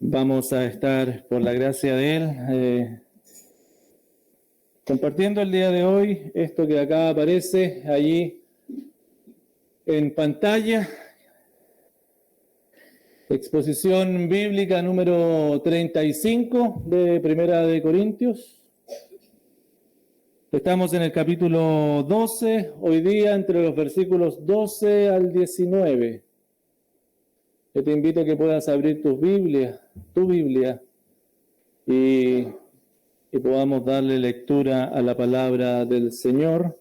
Vamos a estar, por la gracia de Él, compartiendo el día de hoy esto que acá aparece allí en pantalla. Exposición bíblica número 35 de Primera de Corintios. Estamos en el capítulo 12, hoy día entre los versículos 12 al 19. Yo te invito a que puedas abrir tu Biblia, y podamos darle lectura a la palabra del Señor.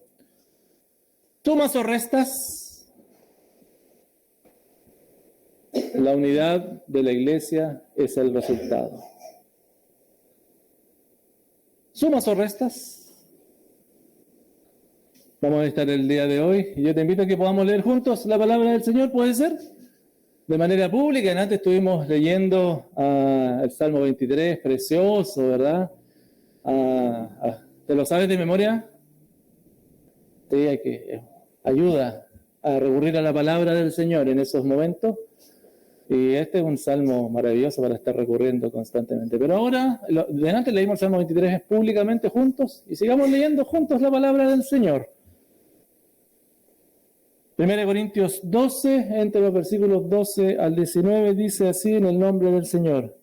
¿Sumas o restas? La unidad de la iglesia es el resultado. ¿Sumas o restas? Vamos a estar el día de hoy y yo te invito a que podamos leer juntos la palabra del Señor, ¿puede ser? De manera pública. Antes estuvimos leyendo el Salmo 23, precioso, ¿verdad? ¿Te lo sabes de memoria? Sí, hay que ayuda a recurrir a la palabra del Señor en esos momentos. Y este es un salmo maravilloso para estar recurriendo constantemente. Pero ahora, delante leímos el Salmo 23 públicamente juntos y sigamos leyendo juntos la palabra del Señor. 1 Corintios 12, entre los versículos 12 al 19, dice así en el nombre del Señor.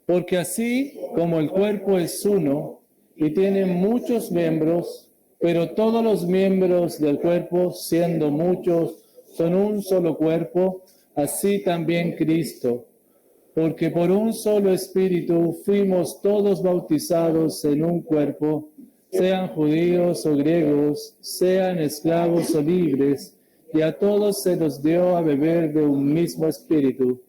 Porque así como el cuerpo es uno y tiene muchos miembros, pero todos los miembros del cuerpo, siendo muchos, son un solo cuerpo, así también Cristo. Porque por un solo espíritu fuimos todos bautizados en un cuerpo, sean judíos o griegos, sean esclavos o libres, y a todos se nos dio a beber de un mismo espíritu.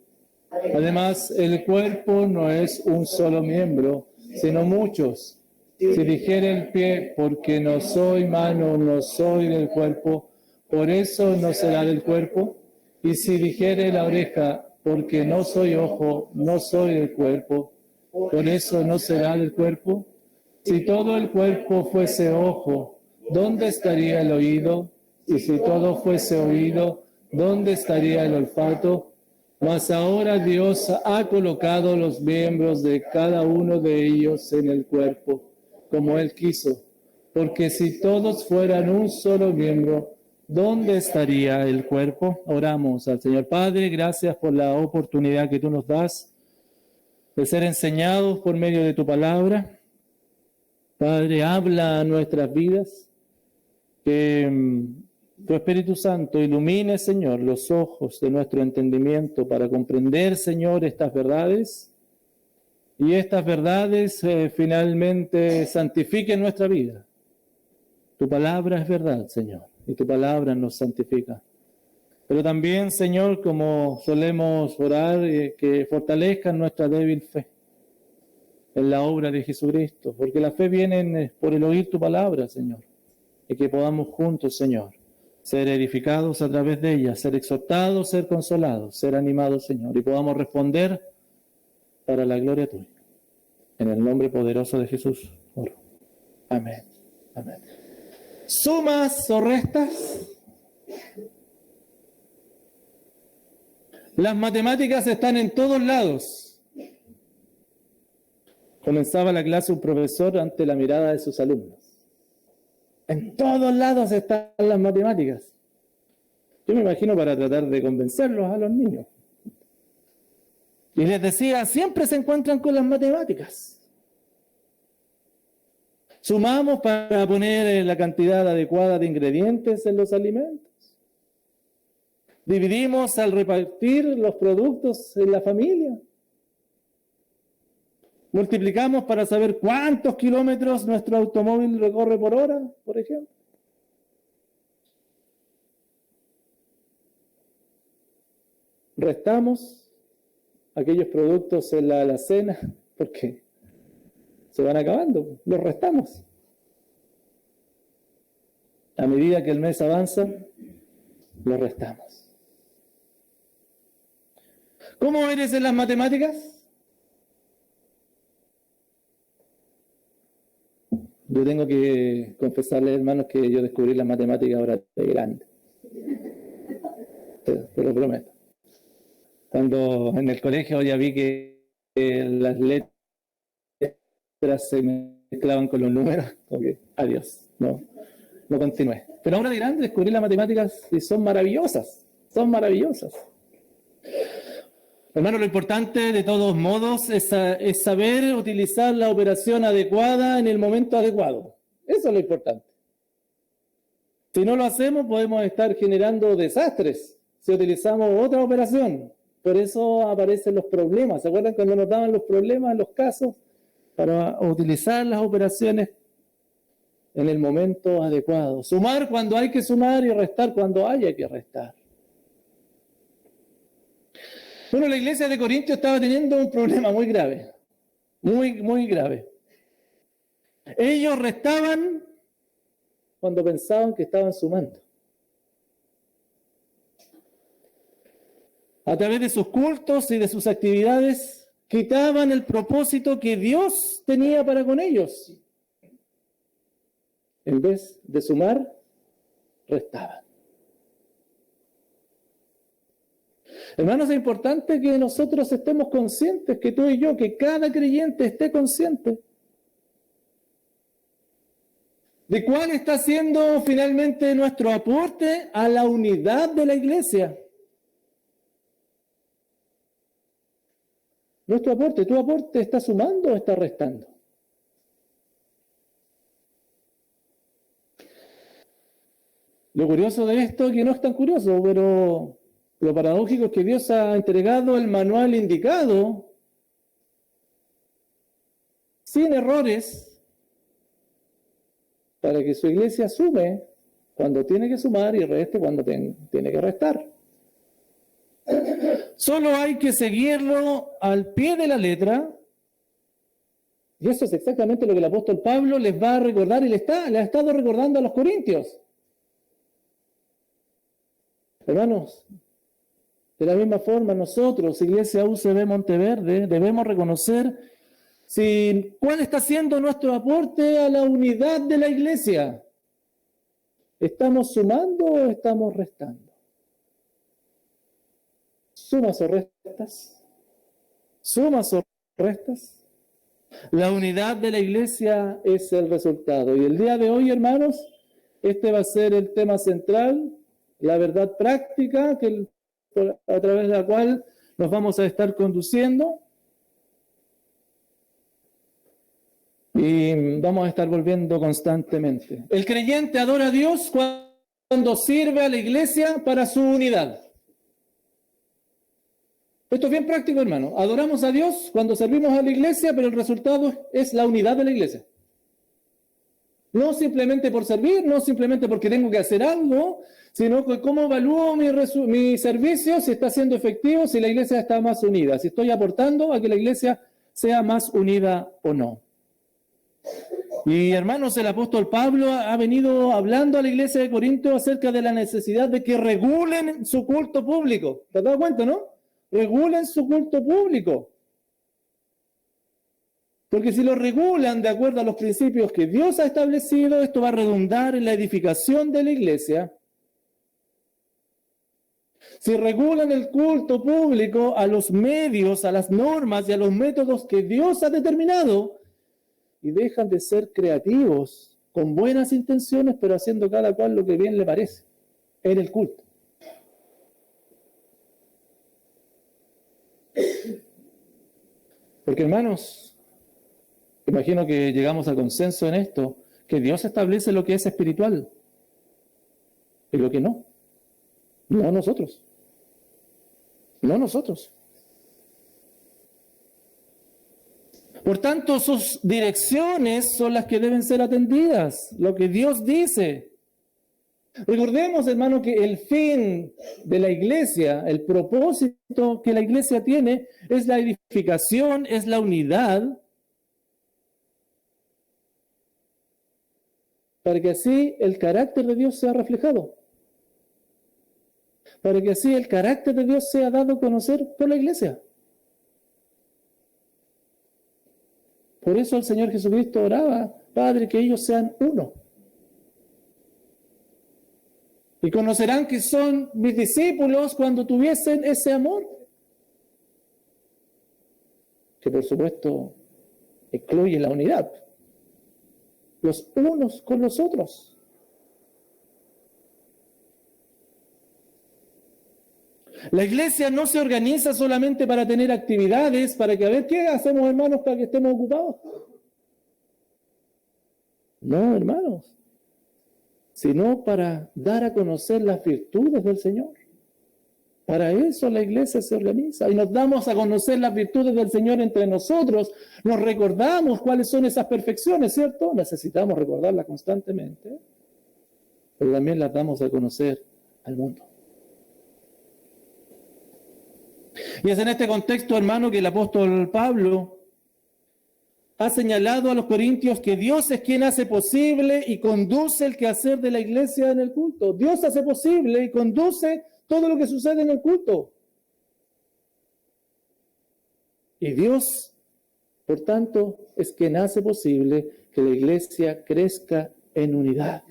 Además, el cuerpo no es un solo miembro, sino muchos. Si dijere el pie, porque no soy mano, no soy del cuerpo, por eso no será del cuerpo. Y si dijere la oreja, porque no soy ojo, no soy del cuerpo, por eso no será del cuerpo. Si todo el cuerpo fuese ojo, ¿dónde estaría el oído? Y si todo fuese oído, ¿dónde estaría el olfato? Mas ahora Dios ha colocado los miembros de cada uno de ellos en el cuerpo, como Él quiso. Porque si todos fueran un solo miembro, ¿dónde estaría el cuerpo? Oramos al Señor. Padre, gracias por la oportunidad que tú nos das de ser enseñados por medio de tu palabra. Padre, habla a nuestras vidas, que tu Espíritu Santo ilumine, Señor, los ojos de nuestro entendimiento para comprender, Señor, estas verdades, y estas verdades finalmente santifiquen nuestra vida. Tu palabra es verdad, Señor, y tu palabra nos santifica. Pero también, Señor, como solemos orar, que fortalezcan nuestra débil fe en la obra de Jesucristo, porque la fe viene por el oír tu palabra, Señor, y que podamos juntos, Señor, ser edificados a través de ella, ser exhortados, ser consolados, ser animados, Señor, y podamos responder para la gloria tuya. En el nombre poderoso de Jesús, oro. Amén. Amén. ¿Sumas o restas? Las matemáticas están en todos lados. Comenzaba la clase un profesor ante la mirada de sus alumnos. En todos lados están las matemáticas. Yo me imagino para tratar de convencerlos a los niños. Y les decía, siempre se encuentran con las matemáticas. Sumamos para poner la cantidad adecuada de ingredientes en los alimentos. Dividimos al repartir los productos en la familia. Multiplicamos para saber cuántos kilómetros nuestro automóvil recorre por hora, por ejemplo. Restamos aquellos productos en la alacena porque se van acabando, los restamos. A medida que el mes avanza, los restamos. ¿Cómo eres en las matemáticas? Yo tengo que confesarles, hermanos, que yo descubrí las matemáticas ahora de grande. Te lo prometo. Cuando en el colegio ya vi que las letras se mezclaban con los números. Okay, adiós, no continué. Pero ahora de grande descubrí las matemáticas y son maravillosas, son maravillosas. Hermano, lo importante de todos modos es saber utilizar la operación adecuada en el momento adecuado. Eso es lo importante. Si no lo hacemos, podemos estar generando desastres si utilizamos otra operación. Por eso aparecen los problemas. ¿Se acuerdan cuando nos daban los problemas en los casos? Para utilizar las operaciones en el momento adecuado. Sumar cuando hay que sumar y restar cuando haya que restar. Bueno, la iglesia de Corintios estaba teniendo un problema muy grave. Muy grave. Ellos restaban cuando pensaban que estaban sumando. A través de sus cultos y de sus actividades, quitaban el propósito que Dios tenía para con ellos. En vez de sumar, restaban. Hermanos, es importante que nosotros estemos conscientes, que tú y yo, que cada creyente esté consciente de cuál está siendo finalmente nuestro aporte a la unidad de la iglesia. Nuestro aporte, ¿tu aporte está sumando o está restando? Lo curioso de esto es que no es tan curioso, pero lo paradójico es que Dios ha entregado el manual indicado, sin errores, para que su iglesia sume cuando tiene que sumar y reste cuando tiene que restar. Solo hay que seguirlo al pie de la letra, y eso es exactamente lo que el apóstol Pablo les va a recordar y le ha estado recordando a los corintios. Hermanos, de la misma forma nosotros, Iglesia UCB Monteverde, debemos reconocer cuál está siendo nuestro aporte a la unidad de la iglesia. ¿Estamos sumando o estamos restando? ¿Sumas o restas? ¿Sumas o restas? La unidad de la iglesia es el resultado. Y el día de hoy, hermanos, este va a ser el tema central, la verdad práctica a través de la cual nos vamos a estar conduciendo. Y vamos a estar volviendo constantemente. El creyente adora a Dios cuando sirve a la iglesia para su unidad. Esto es bien práctico, hermano. Adoramos a Dios cuando servimos a la iglesia, pero el resultado es la unidad de la iglesia. No simplemente por servir, no simplemente porque tengo que hacer algo, sino que cómo evalúo mi servicio, si está siendo efectivo, si la iglesia está más unida, si estoy aportando a que la iglesia sea más unida o no. Y hermanos, el apóstol Pablo ha venido hablando a la iglesia de Corinto acerca de la necesidad de que regulen su culto público. ¿Te has dado cuenta, no? Regulen su culto público. Porque si lo regulan de acuerdo a los principios que Dios ha establecido, esto va a redundar en la edificación de la iglesia. Si regulan el culto público a los medios, a las normas y a los métodos que Dios ha determinado, y dejan de ser creativos, con buenas intenciones, pero haciendo cada cual lo que bien le parece en el culto. Porque, hermanos, imagino que llegamos al consenso en esto, que Dios establece lo que es espiritual y lo que no. No nosotros. No nosotros. Por tanto, sus direcciones son las que deben ser atendidas, lo que Dios dice. Recordemos, hermano, que el fin de la iglesia, el propósito que la iglesia tiene, es la edificación, es la unidad, para que así el carácter de Dios sea reflejado, para que así el carácter de Dios sea dado a conocer por la iglesia. Por eso el Señor Jesucristo oraba, Padre, que ellos sean uno. Y conocerán que son mis discípulos cuando tuviesen ese amor. que por supuesto incluye la unidad, los unos con los otros. La iglesia no se organiza solamente para tener actividades, para que a ver qué hacemos, hermanos, para que estemos ocupados. No, hermanos, sino para dar a conocer las virtudes del Señor. Para eso la iglesia se organiza y nos damos a conocer las virtudes del Señor entre nosotros. Nos recordamos cuáles son esas perfecciones, ¿cierto? Necesitamos recordarlas constantemente, pero también las damos a conocer al mundo. Y es en este contexto, hermano, que el apóstol Pablo ha señalado a los corintios que Dios es quien hace posible y conduce el quehacer de la iglesia en el culto. Dios hace posible y conduce todo lo que sucede en el culto. Y Dios, por tanto, es quien hace posible que la iglesia crezca en unidad.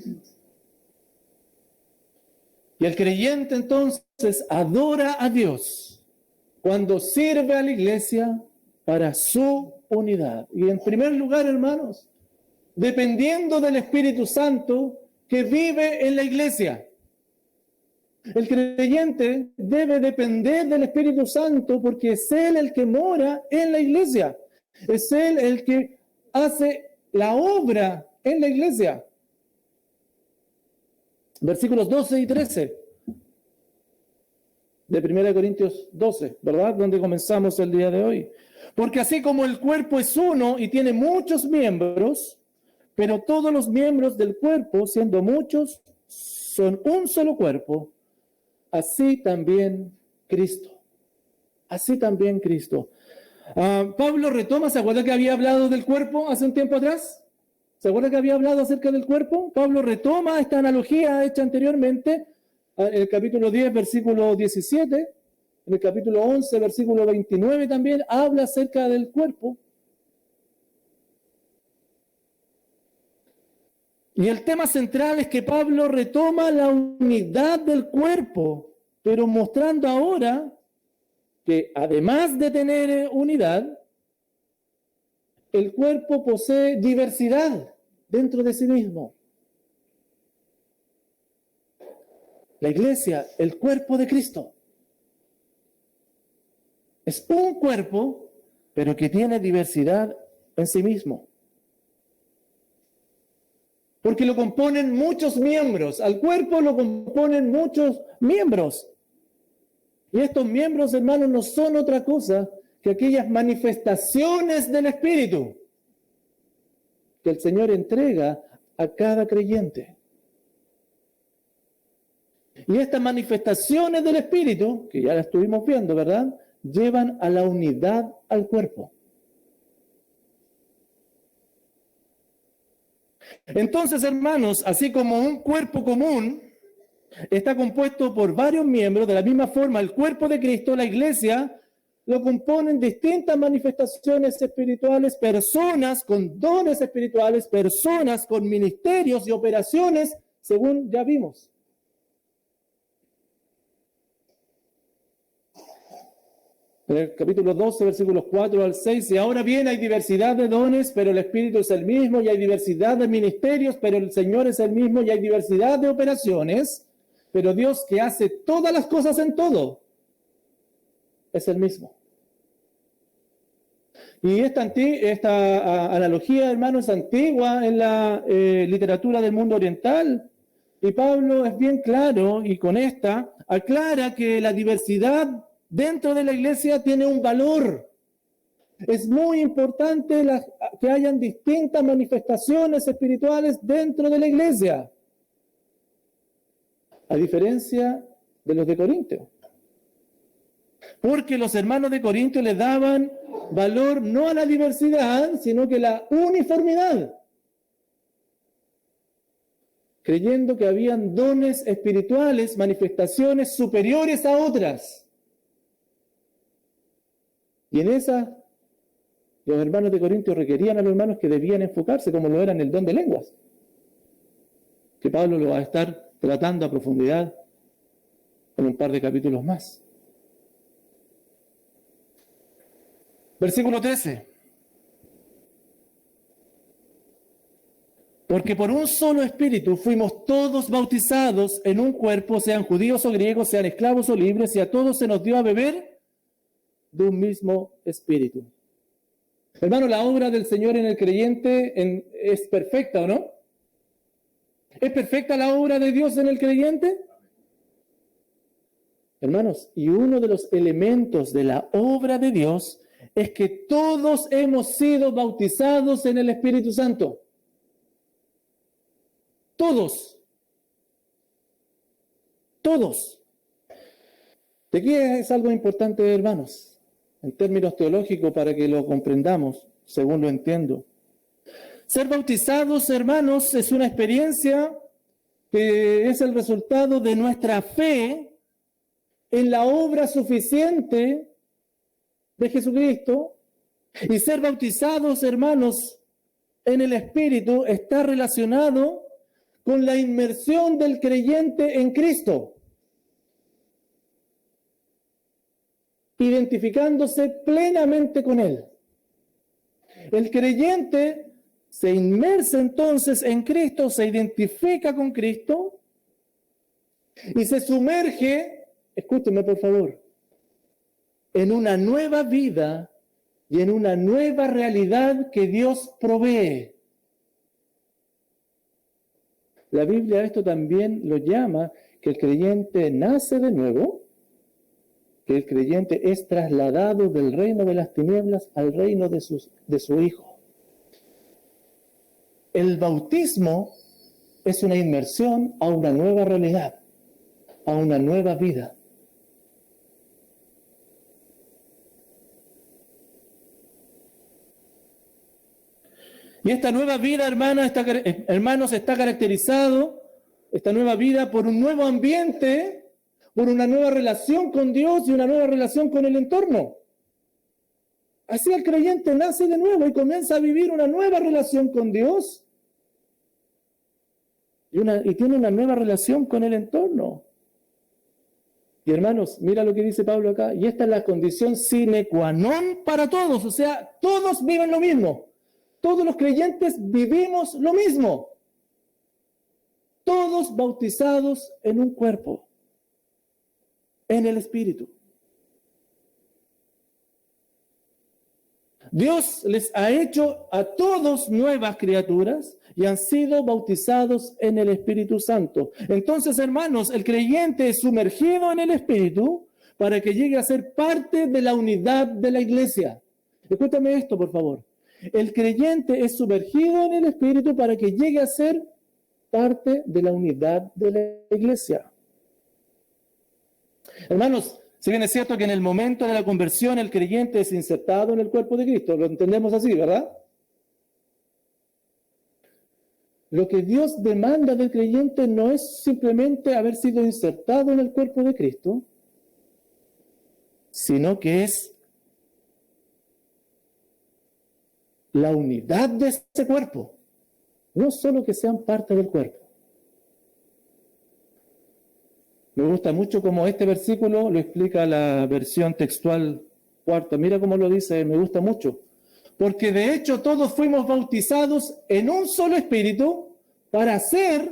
Y el creyente entonces adora a Dios cuando sirve a la iglesia para su unidad. Y en primer lugar, hermanos, dependiendo del Espíritu Santo que vive en la iglesia. El creyente debe depender del Espíritu Santo porque es Él el que mora en la iglesia. Es Él el que hace la obra en la iglesia. Versículos 12 y 13 de 1 Corintios 12, ¿verdad? Donde comenzamos el día de hoy. Porque así como el cuerpo es uno y tiene muchos miembros, pero todos los miembros del cuerpo, siendo muchos, son un solo cuerpo, así también Cristo. Así también Cristo. Pablo retoma, ¿se acuerda que había hablado del cuerpo hace un tiempo atrás? ¿Se acuerda que había hablado acerca del cuerpo? Pablo retoma esta analogía hecha anteriormente en el capítulo 10, versículo 17, en el capítulo 11, versículo 29 también, habla acerca del cuerpo. Y el tema central es que Pablo retoma la unidad del cuerpo, pero mostrando ahora que además de tener unidad, el cuerpo posee diversidad dentro de sí mismo. La iglesia, el cuerpo de Cristo, es un cuerpo, pero que tiene diversidad en sí mismo. Porque lo componen muchos miembros. Al cuerpo lo componen muchos miembros. Y estos miembros, hermanos, no son otra cosa que aquellas manifestaciones del Espíritu que el Señor entrega a cada creyente. Y estas manifestaciones del Espíritu, que ya las estuvimos viendo, ¿verdad?, llevan a la unidad al cuerpo. Entonces, hermanos, así como un cuerpo común está compuesto por varios miembros, de la misma forma el cuerpo de Cristo, la iglesia, lo componen distintas manifestaciones espirituales, personas con dones espirituales, personas con ministerios y operaciones, según ya vimos. En el capítulo 12, versículos 4 al 6, y ahora bien hay diversidad de dones, pero el Espíritu es el mismo, y hay diversidad de ministerios, pero el Señor es el mismo, y hay diversidad de operaciones, pero Dios que hace todas las cosas en todo, es el mismo. Y esta analogía, hermano, es antigua en la literatura del mundo oriental, y Pablo es bien claro, y con esta aclara que la diversidad dentro de la iglesia tiene un valor. Es muy importante que hayan distintas manifestaciones espirituales dentro de la iglesia, a diferencia de los de Corintio. Porque los hermanos de Corintio le daban valor no a la diversidad, sino que a la uniformidad, creyendo que habían dones espirituales, manifestaciones superiores a otras. Y en esa, los hermanos de Corintios requerían a los hermanos que debían enfocarse, como lo era en el don de lenguas, que Pablo lo va a estar tratando a profundidad en un par de capítulos más. Versículo 13. Porque por un solo espíritu fuimos todos bautizados en un cuerpo, sean judíos o griegos, sean esclavos o libres, y a todos se nos dio a beber de un mismo espíritu. Hermano, la obra del Señor en el creyente es perfecta, ¿o no? ¿Es perfecta la obra de Dios en el creyente? Hermanos, y uno de los elementos de la obra de Dios es que todos hemos sido bautizados en el Espíritu Santo. Todos. Todos. De aquí es algo importante, hermanos, en términos teológicos, para que lo comprendamos, según lo entiendo. Ser bautizados, hermanos, es una experiencia que es el resultado de nuestra fe en la obra suficiente de Jesucristo. Y ser bautizados, hermanos, en el Espíritu está relacionado con la inmersión del creyente en Cristo, identificándose plenamente con Él. El creyente se inmersa entonces en Cristo, se identifica con Cristo y se sumerge, escúcheme por favor, en una nueva vida y en una nueva realidad que Dios provee. La Biblia a esto también lo llama que el creyente nace de nuevo, que el creyente es trasladado del reino de las tinieblas al reino de su Hijo. El bautismo es una inmersión a una nueva realidad, a una nueva vida. Y esta nueva vida, hermanos, está caracterizado, esta nueva vida, por un nuevo ambiente, por una nueva relación con Dios y una nueva relación con el entorno. Así el creyente nace de nuevo y comienza a vivir una nueva relación con Dios y tiene una nueva relación con el entorno. Y hermanos, mira lo que dice Pablo acá, y esta es la condición sine qua non para todos, o sea, todos viven lo mismo. Todos los creyentes vivimos lo mismo. Todos bautizados en un cuerpo, en el Espíritu. Dios les ha hecho a todos nuevas criaturas y han sido bautizados en el Espíritu Santo. Entonces, hermanos, el creyente es sumergido en el Espíritu para que llegue a ser parte de la unidad de la iglesia. Escúchame esto, por favor. El creyente es sumergido en el Espíritu para que llegue a ser parte de la unidad de la iglesia. Hermanos, si bien es cierto que en el momento de la conversión el creyente es insertado en el cuerpo de Cristo, lo entendemos así, ¿verdad? Lo que Dios demanda del creyente no es simplemente haber sido insertado en el cuerpo de Cristo, sino que es la unidad de ese cuerpo, no solo que sean parte del cuerpo. Me gusta mucho cómo este versículo lo explica la versión textual cuarta. Mira cómo lo dice, me gusta mucho. Porque de hecho todos fuimos bautizados en un solo espíritu para ser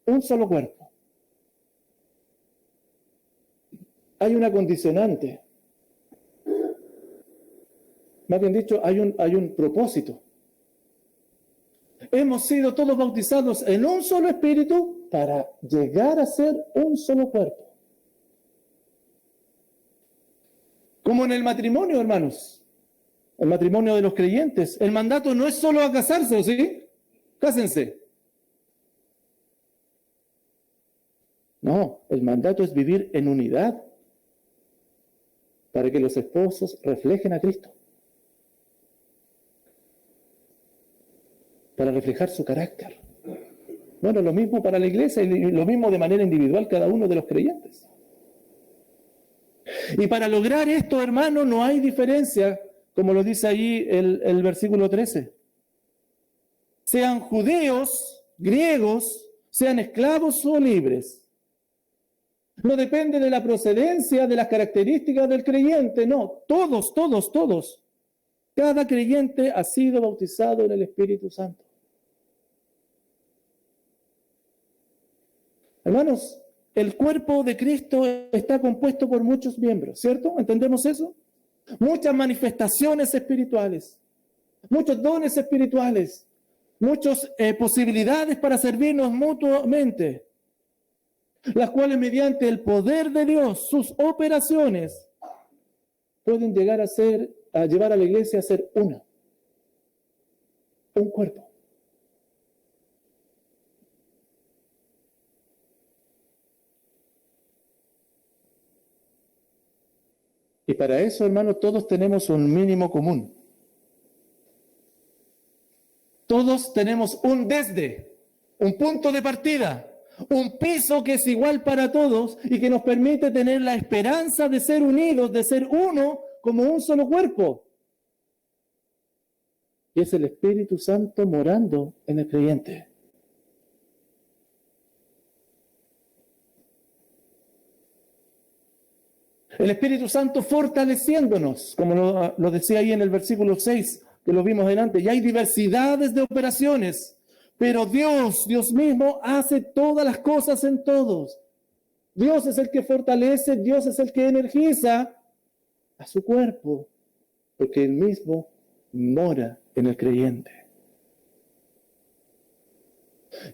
un solo cuerpo. Hay una condicionante. Más bien dicho, hay un propósito. Hemos sido todos bautizados en un solo espíritu para llegar a ser un solo cuerpo. Como en el matrimonio, hermanos. El matrimonio de los creyentes. El mandato no es solo a casarse, ¿sí? Cásense. No, el mandato es vivir en unidad para que los esposos reflejen a Cristo. Para reflejar su carácter. Bueno, lo mismo para la iglesia y lo mismo de manera individual cada uno de los creyentes. Y para lograr esto, hermano, no hay diferencia, como lo dice ahí el versículo 13. Sean judíos, griegos, sean esclavos o libres. No depende de la procedencia, de las características del creyente, no. Todos. Cada creyente ha sido bautizado en el Espíritu Santo. Hermanos, el cuerpo de Cristo está compuesto por muchos miembros, ¿cierto? ¿Entendemos eso? Muchas manifestaciones espirituales, muchos dones espirituales, muchas posibilidades para servirnos mutuamente, las cuales mediante el poder de Dios, sus operaciones, pueden llegar a llevar a la iglesia a ser un cuerpo. Y para eso, hermanos, todos tenemos un mínimo común. Todos tenemos un punto de partida, un piso que es igual para todos y que nos permite tener la esperanza de ser unidos, de ser uno como un solo cuerpo. Y es el Espíritu Santo morando en el creyente. El Espíritu Santo fortaleciéndonos, como lo decía ahí en el versículo 6, que lo vimos delante. Y hay diversidades de operaciones, pero Dios mismo hace todas las cosas en todos. Dios es el que fortalece, Dios es el que energiza a su cuerpo, porque Él mismo mora en el creyente.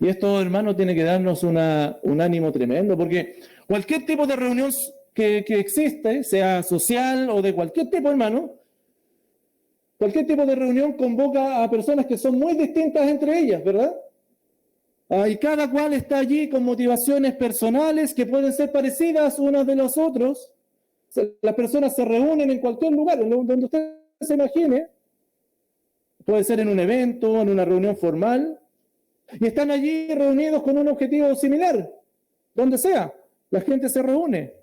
Y esto, hermano, tiene que darnos un ánimo tremendo, porque cualquier tipo de reunión que existe, sea social o de cualquier tipo, hermano, cualquier tipo de reunión convoca a personas que son muy distintas entre ellas, ¿verdad? Y cada cual está allí con motivaciones personales que pueden ser parecidas unas de los otros. Las personas se reúnen en cualquier lugar, donde usted se imagine. Puede ser en un evento, en una reunión formal. Y están allí reunidos con un objetivo similar. Donde sea, la gente se reúne.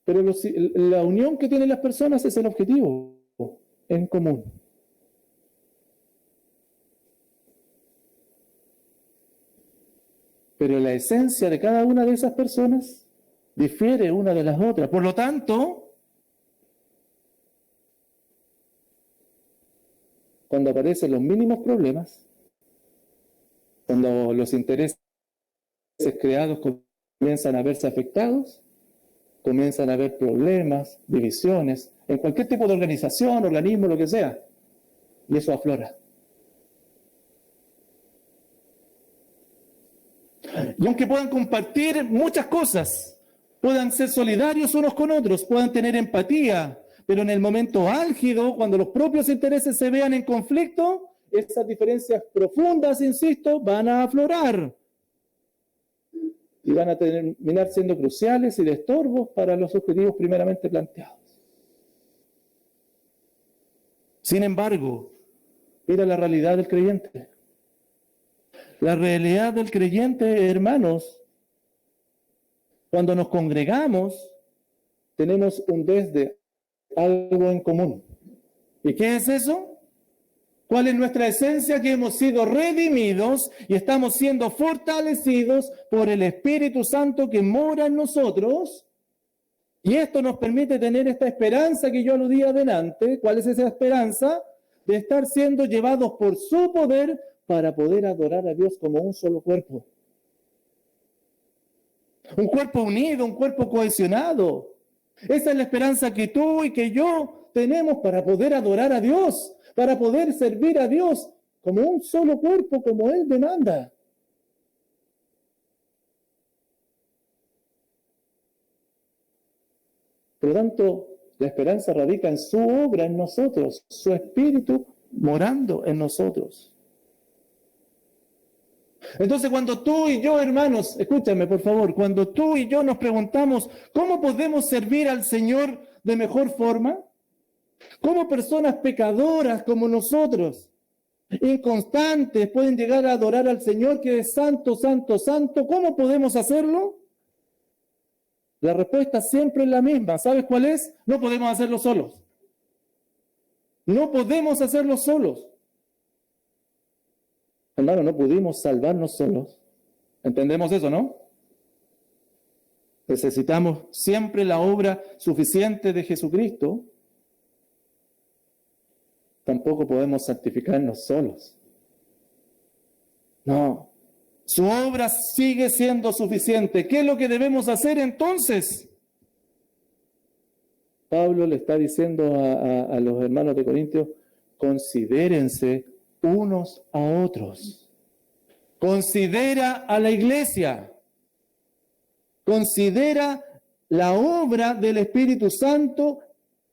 Pero la unión que tienen las personas es el objetivo en común. Pero la esencia de cada una de esas personas difiere una de las otras. Por lo tanto, cuando aparecen los mínimos problemas, cuando los intereses creados comienzan a verse afectados, comienzan a haber problemas, divisiones, en cualquier tipo de organización, organismo, lo que sea, y eso aflora. Y aunque puedan compartir muchas cosas, puedan ser solidarios unos con otros, puedan tener empatía, pero en el momento álgido, cuando los propios intereses se vean en conflicto, esas diferencias profundas, insisto, van a aflorar y van a terminar siendo cruciales y de estorbos para los objetivos primeramente planteados. Sin embargo, mira la realidad del creyente. La realidad del creyente, hermanos, cuando nos congregamos, tenemos algo en común. ¿Y qué es eso? ¿Cuál es nuestra esencia? Que hemos sido redimidos y estamos siendo fortalecidos por el Espíritu Santo que mora en nosotros. Y esto nos permite tener esta esperanza que yo aludí adelante. ¿Cuál es esa esperanza? De estar siendo llevados por su poder para poder adorar a Dios como un solo cuerpo. Un cuerpo unido, un cuerpo cohesionado. Esa es la esperanza que tú y que yo tenemos para poder adorar a Dios, para poder servir a Dios como un solo cuerpo, como Él demanda. Por lo tanto, la esperanza radica en su obra en nosotros, su Espíritu morando en nosotros. Entonces, cuando tú y yo, hermanos, escúchame por favor, cuando tú y yo nos preguntamos cómo podemos servir al Señor de mejor forma, cómo personas pecadoras como nosotros, inconstantes, pueden llegar a adorar al Señor que es santo, santo, santo, ¿cómo podemos hacerlo? La respuesta siempre es la misma. ¿Sabes cuál es? No podemos hacerlo solos. No podemos hacerlo solos. Hermano, no pudimos salvarnos solos. ¿Entendemos eso, no? Necesitamos siempre la obra suficiente de Jesucristo. tampoco podemos santificarnos solos. No, su obra sigue siendo suficiente. ¿Qué es lo que debemos hacer entonces? Pablo le está diciendo a los hermanos de Corintios, considérense unos a otros. Considera a la iglesia. Considera la obra del Espíritu Santo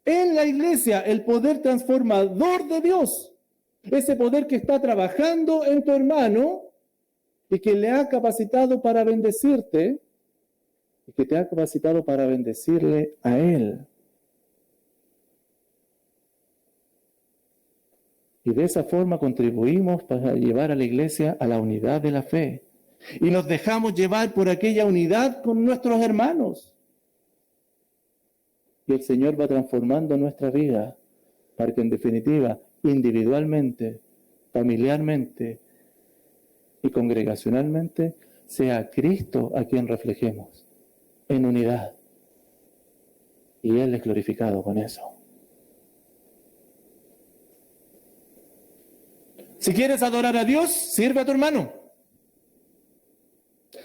en la iglesia, el poder transformador de Dios. Ese poder que está trabajando en tu hermano y que le ha capacitado para bendecirte y que te ha capacitado para bendecirle a él. Y de esa forma contribuimos para llevar a la iglesia a la unidad de la fe. Y nos dejamos llevar por aquella unidad con nuestros hermanos. Y el Señor va transformando nuestra vida para que en definitiva, individualmente, familiarmente y congregacionalmente, sea Cristo a quien reflejemos en unidad. Y Él es glorificado con eso. Si quieres adorar a Dios, sirve a tu hermano.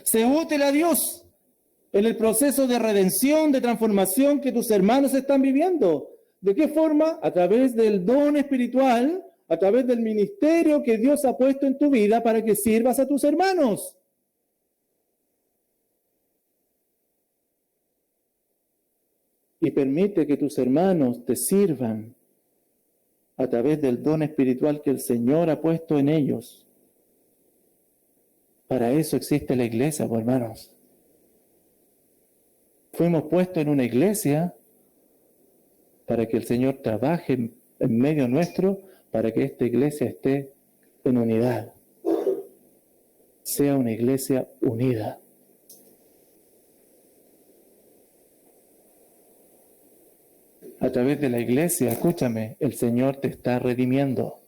Sé útil a Dios en el proceso de redención, de transformación que tus hermanos están viviendo. ¿De qué forma? A través del don espiritual, a través del ministerio que Dios ha puesto en tu vida para que sirvas a tus hermanos. Y permite que tus hermanos te sirvan a través del don espiritual que el Señor ha puesto en ellos. Para eso existe la iglesia, pues, hermanos. Fuimos puestos en una iglesia para que el Señor trabaje en medio nuestro, para que esta iglesia esté en unidad. Sea una iglesia unida. A través de la iglesia, escúchame, el Señor te está redimiendo.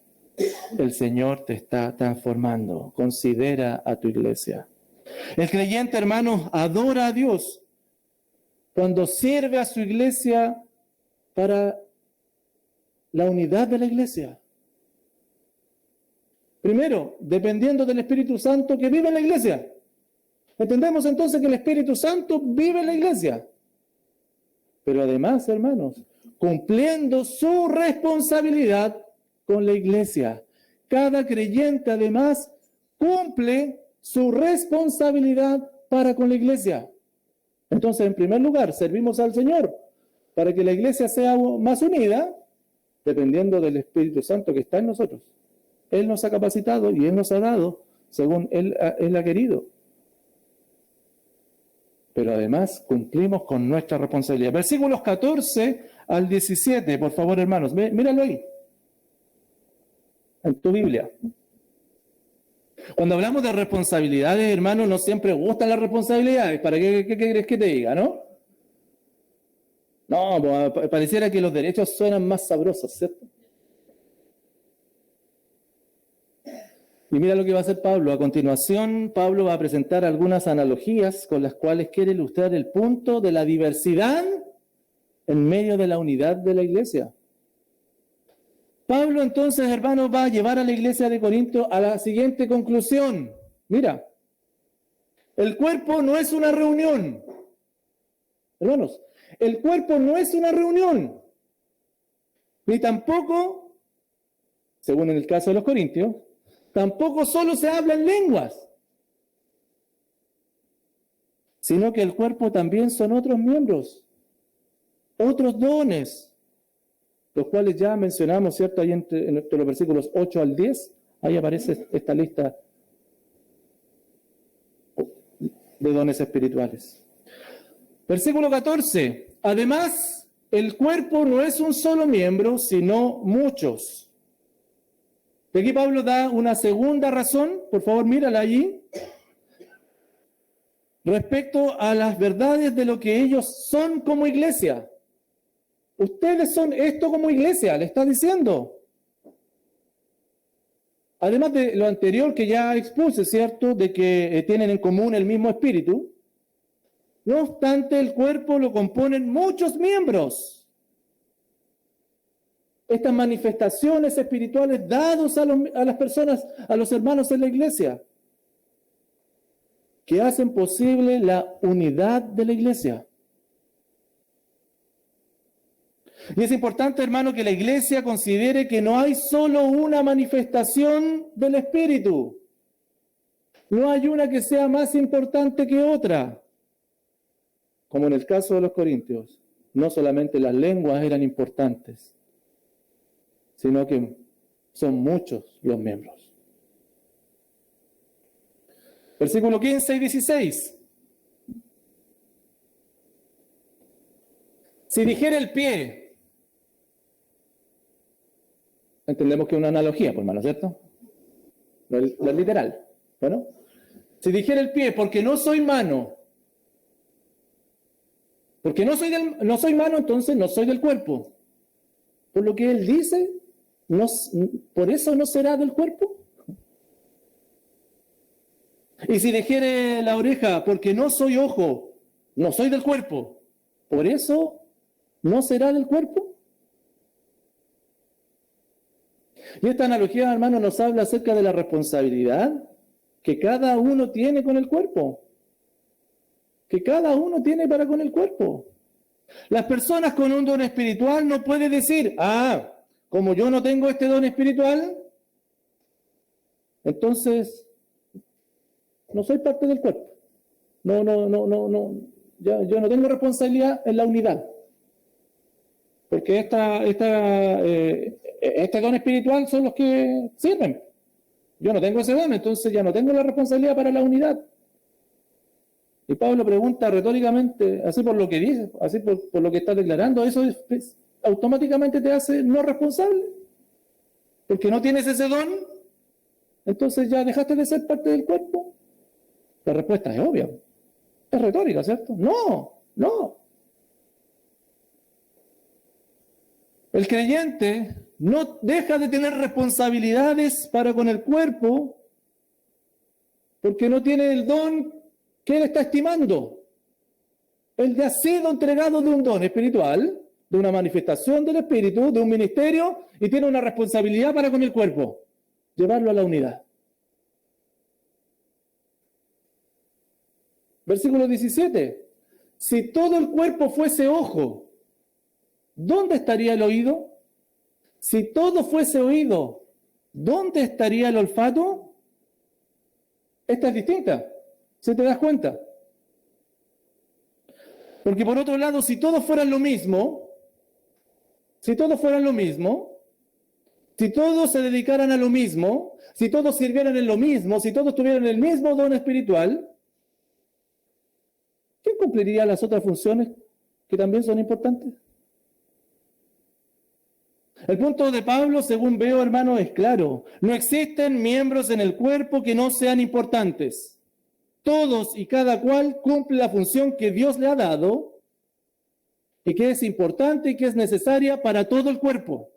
El Señor te está transformando. Considera a tu iglesia. El creyente, hermanos, adora a Dios cuando sirve a su iglesia para la unidad de la iglesia. Primero, dependiendo del Espíritu Santo que vive en la iglesia. Entendemos entonces que el Espíritu Santo vive en la iglesia. Pero además, hermanos, cumpliendo su responsabilidad con la iglesia. Cada creyente, además, cumple su responsabilidad para con la iglesia. Entonces, en primer lugar, servimos al Señor para que la iglesia sea más unida, dependiendo del Espíritu Santo que está en nosotros. Él nos ha capacitado y Él nos ha dado según Él ha querido. Pero además cumplimos con nuestra responsabilidad. Versículos 14 al 17, por favor, hermanos. Míralo ahí, en tu Biblia. Cuando hablamos de responsabilidades, hermanos, no siempre gustan las responsabilidades. ¿Para qué quieres que te diga, no? No, pues, pareciera que los derechos suenan más sabrosos, ¿cierto? Y mira lo que va a hacer Pablo. A continuación, Pablo va a presentar algunas analogías con las cuales quiere ilustrar el punto de la diversidad en medio de la unidad de la iglesia. Pablo entonces, hermanos, va a llevar a la iglesia de Corinto a la siguiente conclusión. Mira, el cuerpo no es una reunión. Hermanos, el cuerpo no es una reunión. Ni tampoco, según en el caso de los corintios, tampoco solo se habla en lenguas, sino que el cuerpo también son otros miembros, otros dones, los cuales ya mencionamos, ¿cierto? Ahí entre los versículos 8 al 10, ahí aparece esta lista de dones espirituales. Versículo 14, además, el cuerpo no es un solo miembro, sino muchos. De aquí Pablo da una segunda razón, por favor mírala allí, respecto a las verdades de lo que ellos son como iglesia. Ustedes son esto como iglesia, le está diciendo. Además de lo anterior que ya expuse, ¿cierto? De que tienen en común el mismo espíritu. No obstante, el cuerpo lo componen muchos miembros. estas manifestaciones espirituales dadas a las personas, a los hermanos en la iglesia, que hacen posible la unidad de la iglesia. Y es importante, hermano, que la iglesia considere que no hay solo una manifestación del Espíritu. No hay una que sea más importante que otra. Como en el caso de los corintios, no solamente las lenguas eran importantes, sino que son muchos los miembros. Versículo 15 y 16. Si dijera el pie, entendemos que es una analogía, por hermano, ¿cierto? No es literal. Bueno, si dijera el pie, porque no soy mano, porque no soy mano, entonces no soy del cuerpo. Por lo que él dice, por eso no será del cuerpo. Y si dijere la oreja, porque no soy ojo, no soy del cuerpo, por eso no será del cuerpo. Y esta analogía, hermano, nos habla acerca de la responsabilidad que cada uno tiene con el cuerpo. Que cada uno tiene para con el cuerpo. Las personas con un don espiritual no pueden decir, como yo no tengo este don espiritual, entonces no soy parte del cuerpo. No. Yo no tengo responsabilidad en la unidad. Porque este don espiritual son los que sirven. Yo no tengo ese don, entonces ya no tengo la responsabilidad para la unidad. Y Pablo pregunta retóricamente, así por lo que dice, así por lo que está declarando, eso automáticamente te hace no responsable. Porque no tienes ese don, entonces ya dejaste de ser parte del cuerpo. La respuesta es obvia. Es retórica, ¿cierto? No. El creyente no deja de tener responsabilidades para con el cuerpo porque no tiene el don que él está estimando. Él ya ha sido entregado de un don espiritual, de una manifestación del Espíritu, de un ministerio, y tiene una responsabilidad para con el cuerpo, llevarlo a la unidad. Versículo 17. Si todo el cuerpo fuese ojo, ¿dónde estaría el oído? Si todo fuese oído, ¿dónde estaría el olfato? Esta es distinta, ¿se te das cuenta? Porque por otro lado, si todos fueran lo mismo, si todos se dedicaran a lo mismo, si todos sirvieran en lo mismo, si todos tuvieran el mismo don espiritual, ¿quién cumpliría las otras funciones que también son importantes? El punto de Pablo, según veo, hermano, es claro. No existen miembros en el cuerpo que no sean importantes. Todos y cada cual cumple la función que Dios le ha dado y que es importante y que es necesaria para todo el cuerpo.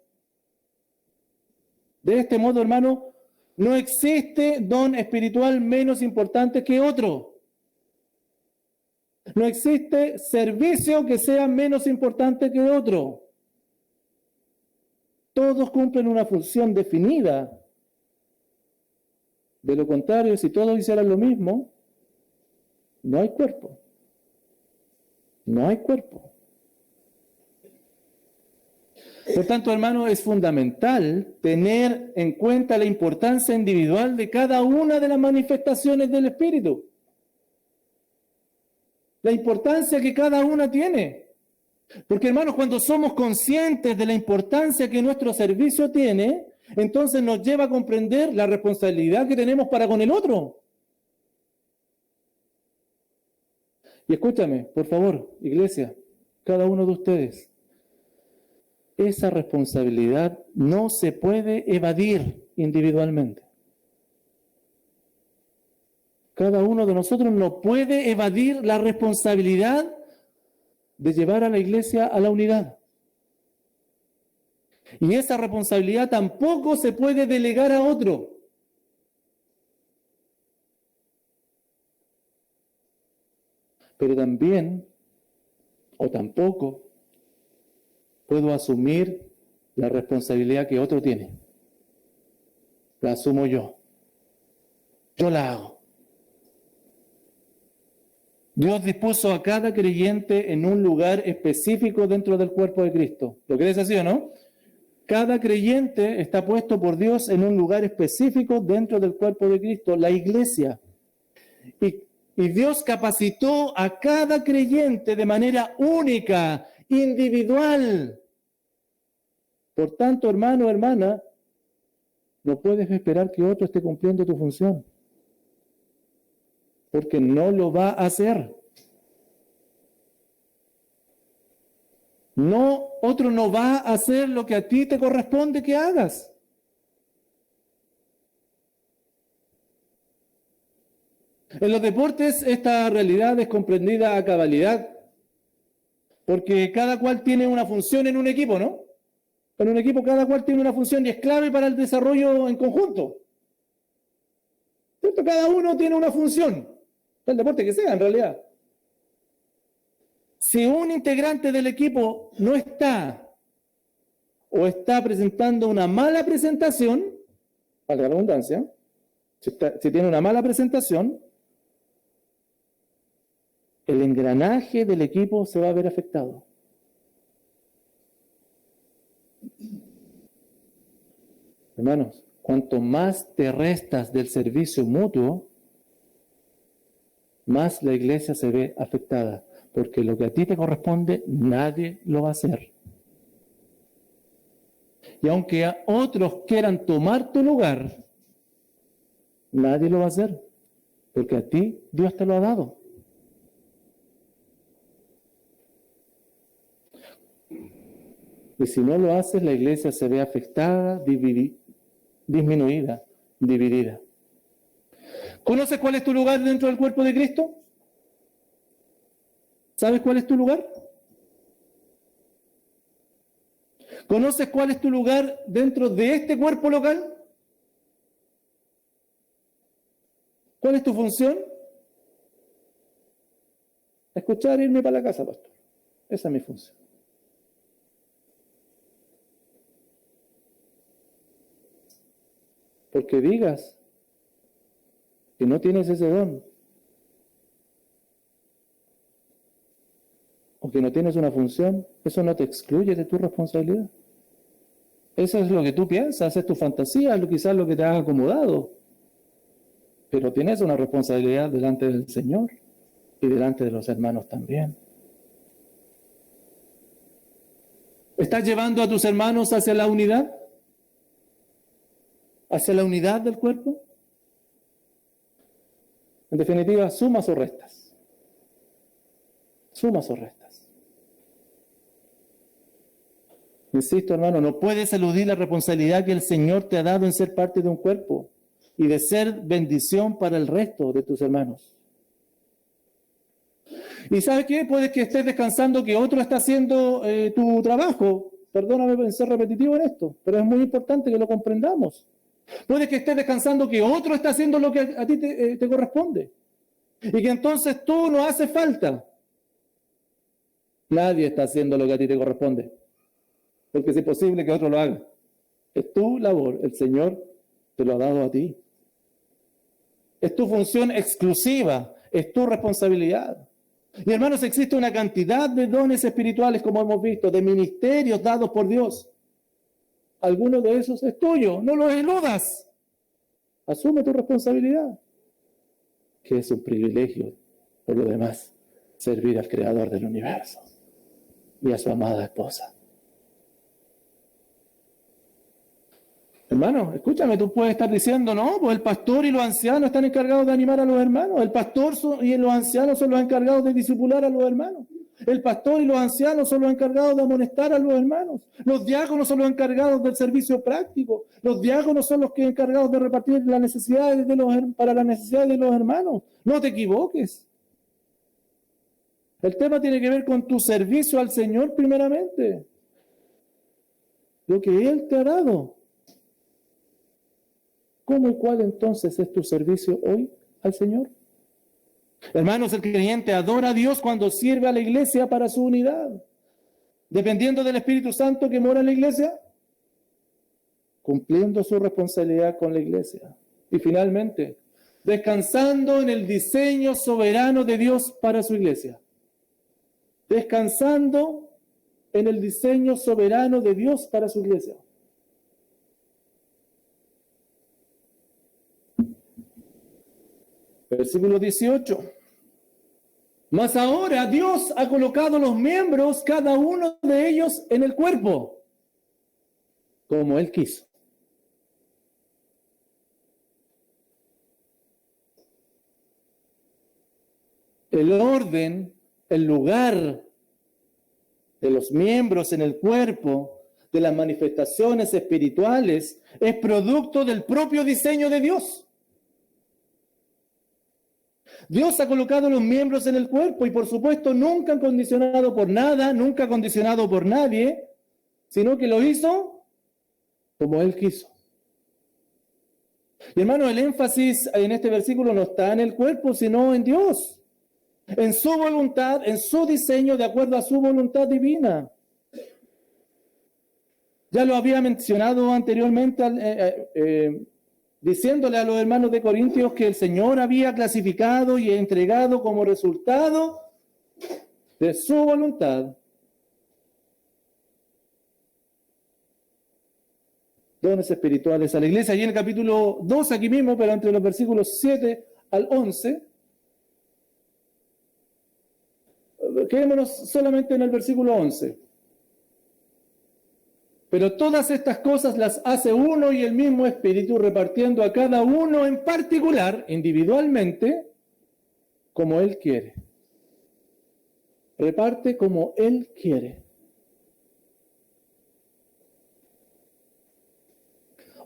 De este modo, hermano, no existe don espiritual menos importante que otro. No existe servicio que sea menos importante que otro. Todos cumplen una función definida. De lo contrario, si todos hicieran lo mismo, no hay cuerpo. No hay cuerpo. Por tanto, hermano, es fundamental tener en cuenta la importancia individual de cada una de las manifestaciones del Espíritu. La importancia que cada una tiene. Porque, hermanos, cuando somos conscientes de la importancia que nuestro servicio tiene, entonces nos lleva a comprender la responsabilidad que tenemos para con el otro. Y escúchame, por favor, iglesia, cada uno de ustedes, esa responsabilidad no se puede evadir individualmente. Cada uno de nosotros no puede evadir la responsabilidad de llevar a la iglesia a la unidad. Y esa responsabilidad tampoco se puede delegar a otro. Pero también, o tampoco, puedo asumir La responsabilidad que otro tiene, la asumo yo. Yo la hago. Dios dispuso a cada creyente en un lugar específico dentro del cuerpo de Cristo. ¿Lo crees así o no? Cada creyente está puesto por Dios en un lugar específico dentro del cuerpo de Cristo, la iglesia. Y Dios capacitó a cada creyente de manera única, individual. Por tanto, hermano, hermana, no puedes esperar que otro esté cumpliendo tu función, porque no lo va a hacer. No, otro no va a hacer lo que a ti te corresponde que hagas. En los deportes esta realidad es comprendida a cabalidad, porque cada cual tiene una función en un equipo, ¿no? En un equipo cada cual tiene una función y es clave para el desarrollo en conjunto. ¿Cierto? Cada uno tiene una función, el deporte que sea en realidad. Si un integrante del equipo no está o está presentando una mala presentación, valga la redundancia, si tiene una mala presentación, el engranaje del equipo se va a ver afectado. Hermanos, cuanto más te restas del servicio mutuo, más la iglesia se ve afectada, porque lo que a ti te corresponde, nadie lo va a hacer. Y aunque a otros quieran tomar tu lugar, nadie lo va a hacer, porque a ti Dios te lo ha dado. Y si no lo haces, la iglesia se ve afectada, disminuida, dividida. ¿Conoces cuál es tu lugar dentro del cuerpo de Cristo? ¿Sabes cuál es tu lugar? ¿Conoces cuál es tu lugar dentro de este cuerpo local? ¿Cuál es tu función? Escuchar e irme para la casa, pastor. Esa es mi función. Porque digas que no tienes ese don, o que no tienes una función, eso no te excluye de tu responsabilidad. Eso es lo que tú piensas, es tu fantasía, es quizás lo que te ha acomodado. Pero tienes una responsabilidad delante del Señor y delante de los hermanos también. ¿Estás llevando a tus hermanos hacia la unidad? ¿Hacia la unidad del cuerpo? En definitiva, sumas o restas. Sumas o restas. Insisto, hermano, no puedes eludir la responsabilidad que el Señor te ha dado en ser parte de un cuerpo y de ser bendición para el resto de tus hermanos. ¿Y sabes qué? Puede que estés descansando que otro está haciendo tu trabajo. Perdóname por ser repetitivo en esto, pero es muy importante que lo comprendamos. Puede que estés descansando que otro está haciendo lo que a ti te corresponde. Y que entonces tú no haces falta. Nadie está haciendo lo que a ti te corresponde. Porque es imposible que otro lo haga. Es tu labor. El Señor te lo ha dado a ti. Es tu función exclusiva. Es tu responsabilidad. Y hermanos, existe una cantidad de dones espirituales, como hemos visto, de ministerios dados por Dios. Alguno de esos es tuyo. No los eludas. Asume tu responsabilidad. Que es un privilegio, por lo demás, servir al Creador del universo y a su amada esposa. Hermano, escúchame, tú puedes estar diciendo, no, pues el pastor y los ancianos están encargados de animar a los hermanos. El pastor y los ancianos son los encargados de discipular a los hermanos. El pastor y los ancianos son los encargados de amonestar a los hermanos. Los diáconos son los encargados del servicio práctico. Los diáconos son los que encargados de repartir las necesidades para las necesidades de los hermanos. No te equivoques. El tema tiene que ver con tu servicio al Señor primeramente. Lo que Él te ha dado. ¿Cómo y cuál entonces es tu servicio hoy al Señor? Hermanos, el creyente adora a Dios cuando sirve a la iglesia para su unidad. Dependiendo del Espíritu Santo que mora en la iglesia, cumpliendo su responsabilidad con la iglesia. Y finalmente, descansando en el diseño soberano de Dios para su iglesia. Descansando en el diseño soberano de Dios para su iglesia. Versículo 18. Mas ahora Dios ha colocado los miembros, cada uno de ellos, en el cuerpo, como Él quiso. El orden, el lugar de los miembros en el cuerpo, de las manifestaciones espirituales, es producto del propio diseño de Dios. Dios ha colocado los miembros en el cuerpo y por supuesto nunca condicionado por nada, nunca condicionado por nadie, sino que lo hizo como Él quiso. Y hermano, el énfasis en este versículo no está en el cuerpo, sino en Dios, en su voluntad, en su diseño, de acuerdo a su voluntad divina. Ya lo había mencionado anteriormente, diciéndole a los hermanos de Corintios que el Señor había clasificado y entregado como resultado de su voluntad dones espirituales a la iglesia. Y en el capítulo 2, aquí mismo, pero entre los versículos 7 al 11, quedémonos solamente en el versículo 11. Pero todas estas cosas las hace uno y el mismo Espíritu, repartiendo a cada uno en particular, individualmente, como Él quiere. Reparte como Él quiere.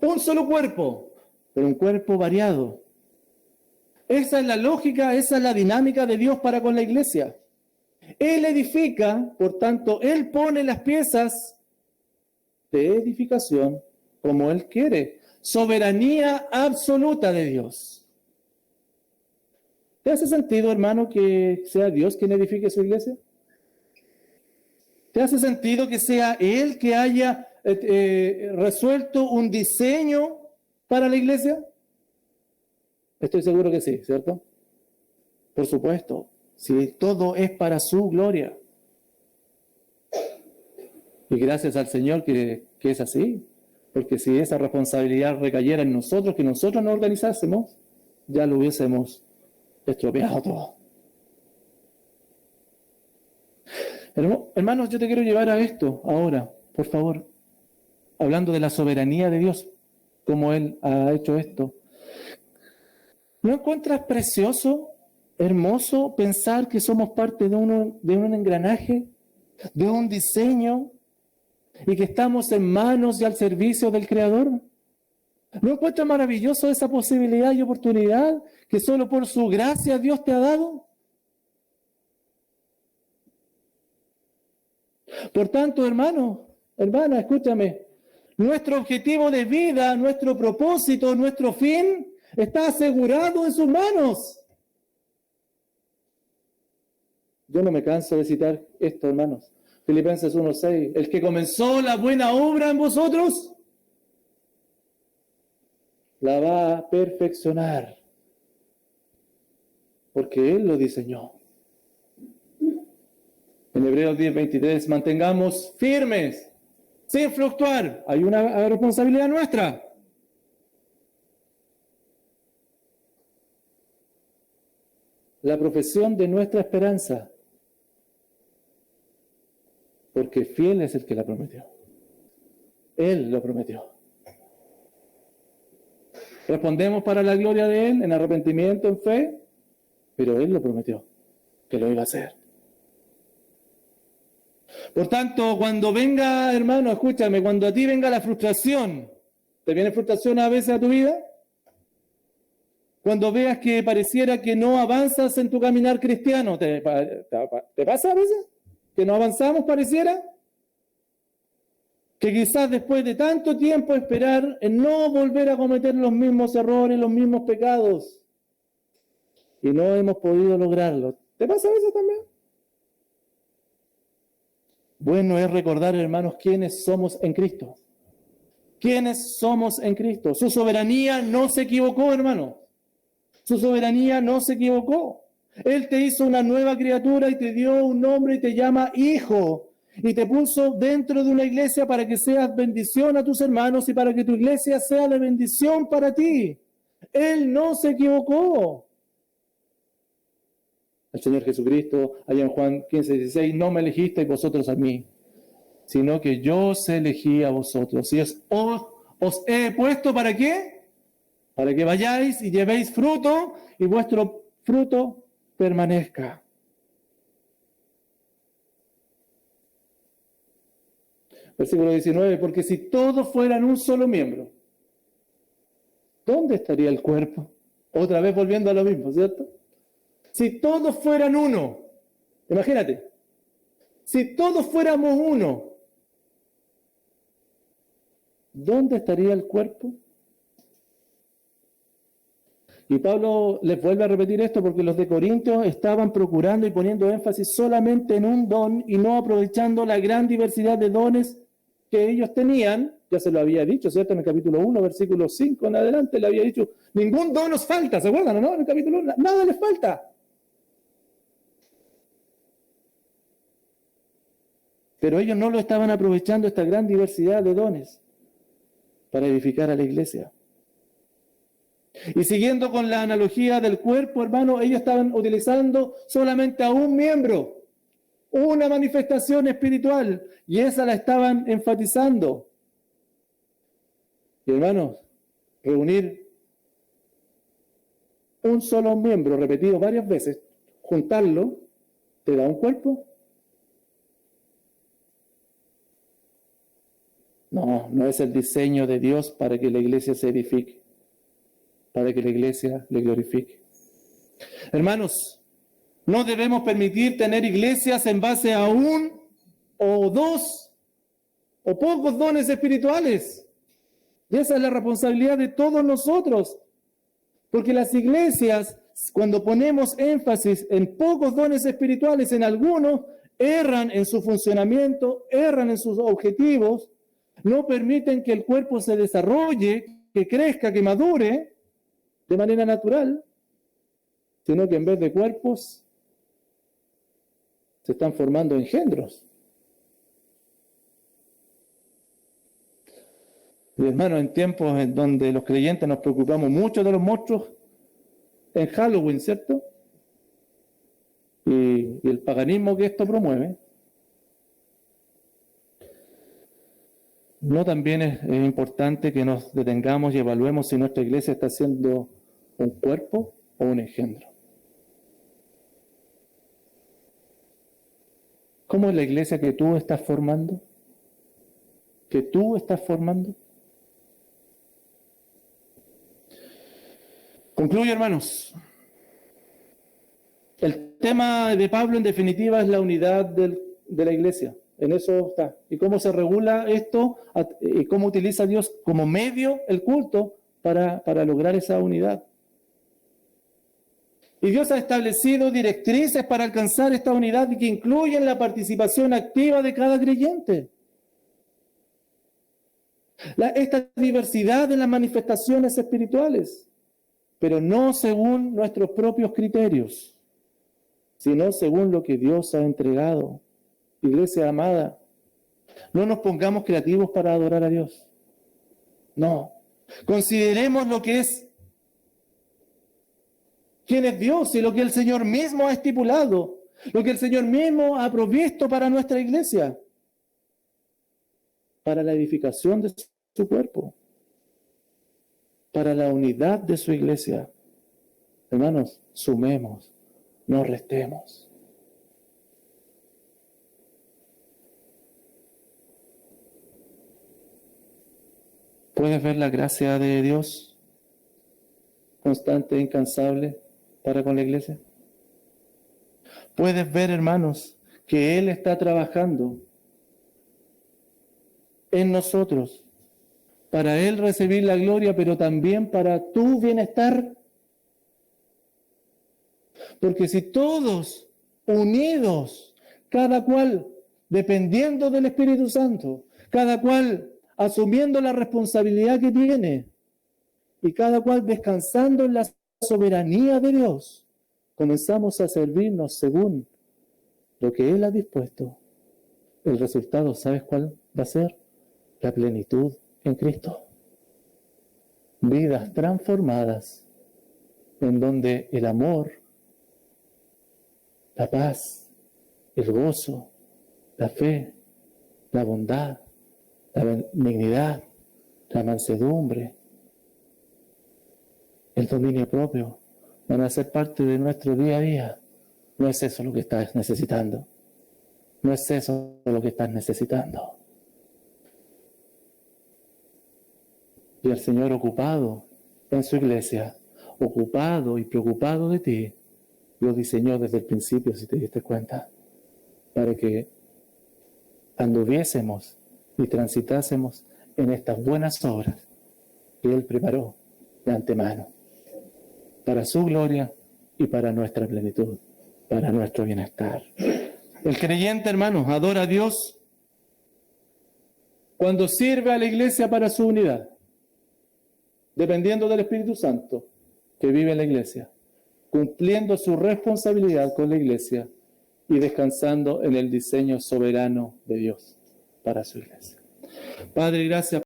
Un solo cuerpo, pero un cuerpo variado. Esa es la lógica, esa es la dinámica de Dios para con la iglesia. Él edifica, por tanto, Él pone las piezas de edificación como Él quiere. Soberanía absoluta de Dios. ¿Te hace sentido, hermano, que sea Dios quien edifique su iglesia? ¿Te hace sentido que sea Él que haya resuelto un diseño para la iglesia? Estoy seguro que sí, ¿cierto? Por supuesto, si todo es para su gloria. Y gracias al Señor que es así, porque si esa responsabilidad recayera en nosotros, que nosotros nos organizásemos, ya lo hubiésemos estropeado todo. Hermanos, yo te quiero llevar a esto ahora, por favor, hablando de la soberanía de Dios, como Él ha hecho esto. ¿No encuentras precioso, hermoso, pensar que somos parte de un engranaje, de un diseño, y que estamos en manos y al servicio del Creador? ¿No encuentras maravilloso esa posibilidad y oportunidad que solo por su gracia Dios te ha dado? Por tanto, hermano, hermana, escúchame, nuestro objetivo de vida, nuestro propósito, nuestro fin, está asegurado en sus manos. Yo no me canso de citar esto, hermanos. Filipenses 1:6, el que comenzó la buena obra en vosotros, la va a perfeccionar, porque Él lo diseñó. En Hebreos 10:23, mantengamos firmes, sin fluctuar. Hay una responsabilidad nuestra. La profesión de nuestra esperanza, porque fiel es el que la prometió. Él lo prometió. Respondemos para la gloria de Él, en arrepentimiento, en fe, pero Él lo prometió, que lo iba a hacer. Por tanto, cuando venga, hermano, escúchame, cuando a ti venga la frustración, ¿te viene frustración a veces a tu vida? Cuando veas que pareciera que no avanzas en tu caminar cristiano, ¿te pasa a veces? ¿Que no avanzamos pareciera? Que quizás después de tanto tiempo esperar en no volver a cometer los mismos errores, los mismos pecados, y no hemos podido lograrlo. ¿Te pasa a veces también? Bueno es recordar, hermanos, quiénes somos en Cristo. quiénes somos en Cristo. Su soberanía no se equivocó, hermano. Su soberanía no se equivocó. Él te hizo una nueva criatura y te dio un nombre y te llama hijo. Y te puso dentro de una iglesia para que seas bendición a tus hermanos y para que tu iglesia sea de bendición para ti. Él no se equivocó. El Señor Jesucristo, allá en Juan 15:16, no me elegisteis vosotros a mí, sino que yo os elegí a vosotros. Y os he puesto ¿para qué? Para que vayáis y llevéis fruto y vuestro fruto permanezca. Versículo 19, porque si todos fueran un solo miembro, ¿dónde estaría el cuerpo? Otra vez volviendo a lo mismo, ¿cierto? Si todos fueran uno, imagínate, si todos fuéramos uno, ¿dónde estaría el cuerpo? Y Pablo les vuelve a repetir esto porque los de Corintios estaban procurando y poniendo énfasis solamente en un don y no aprovechando la gran diversidad de dones que ellos tenían. Ya se lo había dicho, ¿cierto? En el capítulo 1, versículo 5 en adelante, le había dicho, ningún don nos falta, ¿se acuerdan o no? En el capítulo 1, nada les falta. Pero ellos no lo estaban aprovechando, esta gran diversidad de dones, para edificar a la iglesia. Y siguiendo con la analogía del cuerpo, hermano, ellos estaban utilizando solamente a un miembro, una manifestación espiritual, y esa la estaban enfatizando. Y hermanos, reunir un solo miembro repetido varias veces, juntarlo, ¿te da un cuerpo? No, no es el diseño de Dios para que la iglesia se edifique, para que la iglesia le glorifique. Hermanos, no debemos permitir tener iglesias en base a un o dos o pocos dones espirituales. Y esa es la responsabilidad de todos nosotros. Porque las iglesias, cuando ponemos énfasis en pocos dones espirituales, en algunos, erran en su funcionamiento, erran en sus objetivos, no permiten que el cuerpo se desarrolle, que crezca, que madure de manera natural, sino que en vez de cuerpos se están formando engendros. Y hermano, en tiempos en donde los creyentes nos preocupamos mucho de los monstruos, en Halloween, ¿cierto? Y el paganismo que esto promueve, ¿no también es importante que nos detengamos y evaluemos si nuestra iglesia está siendo un cuerpo o un engendro? ¿Cómo es la iglesia que tú estás formando? ¿Que tú estás formando? Concluyo, hermanos. El tema de Pablo, en definitiva, es la unidad de la iglesia. En eso está. ¿Y cómo se regula esto? ¿Y cómo utiliza Dios como medio el culto para lograr esa unidad? Y Dios ha establecido directrices para alcanzar esta unidad y que incluyen la participación activa de cada creyente. Esta diversidad en las manifestaciones espirituales, pero no según nuestros propios criterios, sino según lo que Dios ha entregado. Iglesia amada, no nos pongamos creativos para adorar a Dios. No. Consideremos lo que es, quién es Dios y lo que el Señor mismo ha estipulado, lo que el Señor mismo ha provisto para nuestra iglesia, para la edificación de su cuerpo, para la unidad de su iglesia. Hermanos, sumemos, no restemos. ¿Puedes ver la gracia de Dios constante e incansable para con la iglesia? Puedes ver, hermanos, que Él está trabajando en nosotros para Él recibir la gloria, pero también para tu bienestar. Porque si todos unidos, cada cual dependiendo del Espíritu Santo, cada cual asumiendo la responsabilidad que tiene y cada cual descansando en la soberanía de Dios, comenzamos a servirnos según lo que Él ha dispuesto. El resultado, ¿sabes cuál va a ser? La plenitud en Cristo. Vidas transformadas en donde el amor, la paz, el gozo, la fe, la bondad, la benignidad, la mansedumbre, el dominio propio van a ser parte de nuestro día a día. No es eso lo que estás necesitando. No es eso lo que estás necesitando. Y el Señor ocupado en su iglesia, ocupado y preocupado de ti, lo diseñó desde el principio, si te diste cuenta, para que anduviésemos y transitásemos en estas buenas obras que Él preparó de antemano, para su gloria y para nuestra plenitud, para nuestro bienestar. El creyente, hermanos, adora a Dios cuando sirve a la iglesia para su unidad, dependiendo del Espíritu Santo que vive en la iglesia, cumpliendo su responsabilidad con la iglesia y descansando en el diseño soberano de Dios para su iglesia. Padre, gracias.